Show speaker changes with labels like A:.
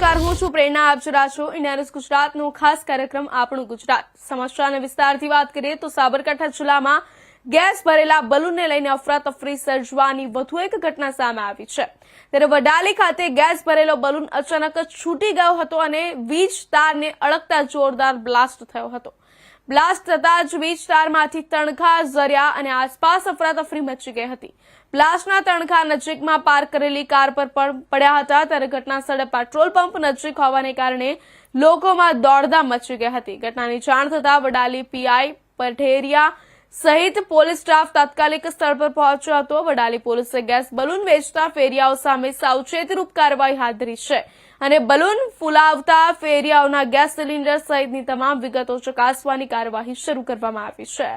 A: નમસ્કાર, હું છું પ્રેરણા. આપ જોઈ રહ્યા છો ઇન્ડિયા ન્યૂઝ ગુજરાતનો ખાસ કાર્યક્રમ આપણું ગુજરાત. સમાચારના વિસ્તારથી વાત કરીએ તો સાબરકાંઠા જિલ્લામાં ગેસ ભરેલા બલૂનને લઈને અફરાતફરી સર્જવાની વધુ એક ઘટના સામે આવી છે. ત્યારે વડાલી ખાતે ગેસ ભરેલો બલૂન અચાનક જ છૂટી ગયો હતો અને વીજ તારને અડકતા જોરદાર બ્લાસ્ટ થયો હતો. બ્લાસ્ટ થતા જ વીજ તારમાંથી તણખા ઝર્યા અને આસપાસ અફરાતફરી મચી ગઈ હતી. બ્લાસ્ટના તણખા નજીકમાં પાર્ક કરેલી કાર પર પણ પડ્યા હતા. ત્યારે ઘટના સ્થળે પેટ્રોલ પંપ નજીક હોવાને કારણે લોકોમાં દોડધામ મચી ગઈ હતી. ઘટનાની જાણ થતા વડાલી પીઆઈ પઢેરિયા સહિત પોલીસ સ્ટાફ તાત્કાલિક સ્થળ પર પહોંચ્યો હતો. વડાલી પોલીસે ગેસ બલૂન વેચતા ફેરિયાઓ સામે સાવચેતીરૂપ કાર્યવાહી હાથ ધરી છે અને બલૂન ફૂલાવતા ફેરિયાઓના ગેસ સિલિન્ડર સહિતની તમામ વિગતો ચકાસવાની કાર્યવાહી શરૂ કરવામાં આવી છે.